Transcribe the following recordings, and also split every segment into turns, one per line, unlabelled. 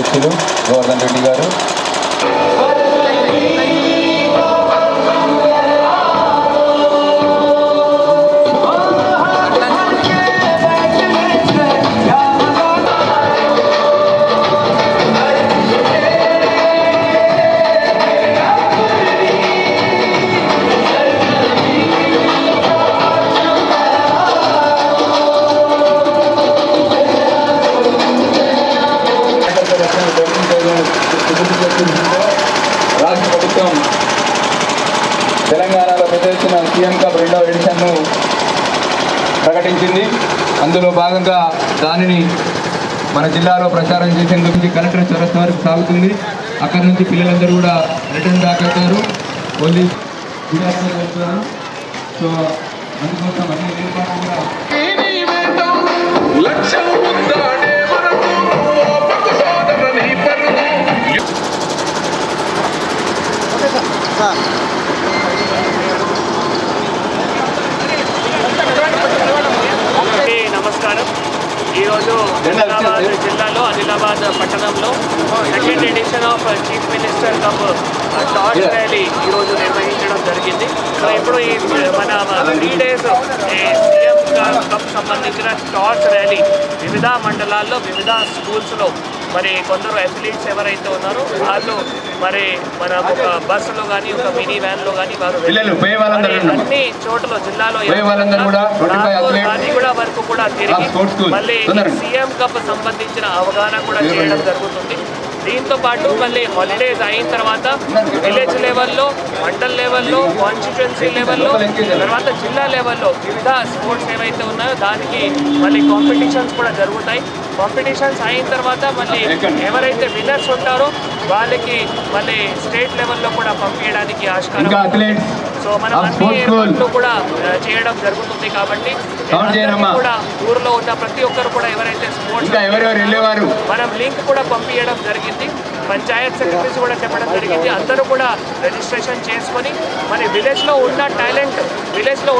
అధ్యక్షులు గోవర్ధన్ రెడ్డి గారు, రాష్ట్ర ప్రభుత్వం తెలంగాణలో ప్రదర్శించిన సీఎం కప్ 2వ ఎడిషన్ను ప్రకటించింది. అందులో భాగంగా దానిని మన జిల్లాలో ప్రచారం చేసేందుకు కలెక్టర్ చౌరస్తా వరకు సాగుతుంది. అక్కడి నుంచి పిల్లలందరూ కూడా రిటర్న్ బ్యాక్ అవుతారు. పోలీస్ వెళ్తున్నారు. సో అందుకోసం అన్ని ఏర్పాట్లు కూడా
నమస్కారం. ఈరోజు ఆదిలాబాద్ జిల్లాలో ఆదిలాబాద్ పట్టణంలో 2nd edition of chief minister cup torch rally ఈరోజు నిర్వహించడం జరిగింది. సో ఇప్పుడు ఈ మన 3 days సీఎం కప్ సంబంధించిన టార్చ్ ర్యాలీ వివిధ మండలాల్లో వివిధ స్కూల్స్లో మరి కొందరు అథ్లీట్స్ ఎవరైతే ఉన్నారో వాళ్ళు మరి మన ఒక బస్సులో కానీ ఒక మినీ వ్యాన్లో కానీ వారు అన్ని చోట్ల జిల్లాలో కూడా వరకు కూడా తిరిగి మళ్ళీ సీఎం కప్ సంబంధించిన అవగాహన కూడా చేయడం జరుగుతుంది. దీంతో పాటు మళ్ళీ హాలిడేస్ అయిన తర్వాత విలేజ్ లెవెల్లో, మండల్ లెవెల్లో, కాన్స్టిట్యుయెన్సీ లెవెల్లో, తర్వాత జిల్లా లెవెల్లో వివిధ స్పోర్ట్స్ ఏవైతే ఉన్నాయో దానికి మళ్ళీ కాంపిటీషన్స్ కూడా జరుగుతాయి. కాంపిటీషన్స్ అయిన తర్వాత మళ్ళీ ఎవరైతే విన్నర్స్ ఉంటారో వాళ్ళకి మళ్ళీ స్టేట్ లెవెల్లో కూడా పంపించడానికి ఆస్కారం. సో మనం అన్ని ఏర్పాట్లు కూడా చేయడం జరుగుతుంది. కాబట్టి కూడా ఊర్లో ఉన్న ప్రతి ఒక్కరు కూడా ఎవరైతే స్పోర్ట్స్ మనం లింక్ కూడా పంపించడం జరిగింది. పంచాయత్ సెక్రటరీస్ కూడా చెప్పడం జరిగింది. అందరూ కూడా రిజిస్ట్రేషన్ చేసుకొని మరి విలేజ్లో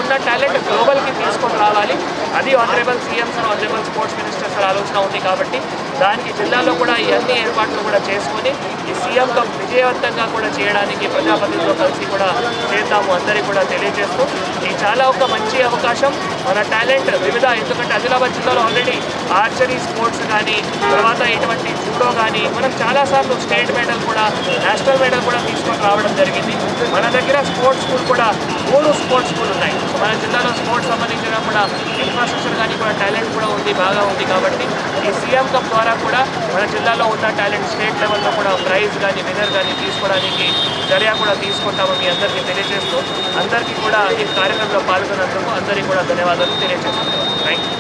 ఉన్న టాలెంట్ గ్లోబల్కి తీసుకొని రావాలి. అది honourable CM sir, honourable sports minister sir ఆలోచన ఉంది. కాబట్టి దానికి జిల్లాలో కూడా ఈ అన్ని ఏర్పాట్లు కూడా చేసుకొని ఈ సీఎం కప్ విజయవంతంగా కూడా చేయడానికి ప్రజాప్రతినిధులతో కలిసి కూడా చేద్దాము అందరికీ కూడా తెలియజేస్తూ ఇది చాలా ఒక మంచి అవకాశం. మన టాలెంట్ వివిధ, ఎందుకంటే ఆదిలాబాద్ జిల్లాలో ఆల్రెడీ ఆర్చరీ స్పోర్ట్స్ కానీ, తర్వాత ఇటువంటి జూడో కానీ మనం చాలాసార్లు స్టేట్ మెడల్ కూడా, నేషనల్ మెడల్ కూడా తీసుకొని రావడం జరిగింది. మన దగ్గర స్పోర్ట్స్ స్కూల్ కూడా 3 స్పోర్ట్స్ స్కూల్ ఉన్నాయి. మన జిల్లాలో స్పోర్ట్స్ సంబంధించిన కూడా ఇన్ఫ్రాస్ట్రక్చర్ కానీ కూడా టాలెంట్ కూడా ఉంది, బాగా ఉంది. కాబట్టి ఈ సీఎం కప్ ద్వారా కూడా మన జిల్లాలో ఉన్న టాలెంట్ స్టేట్ లెవెల్లో కూడా ప్రైజ్ కానీ విన్నర్ కానీ తీసుకోవడానికి చర్య కూడా తీసుకుంటామని మీ అందరికీ తెలియజేస్తూ అందరికీ కూడా ఈ కార్యక్రమంలో పాల్గొన్నందుకు అందరికీ కూడా ధన్యవాదాలు తెలియజేస్తున్నాను. Thank you.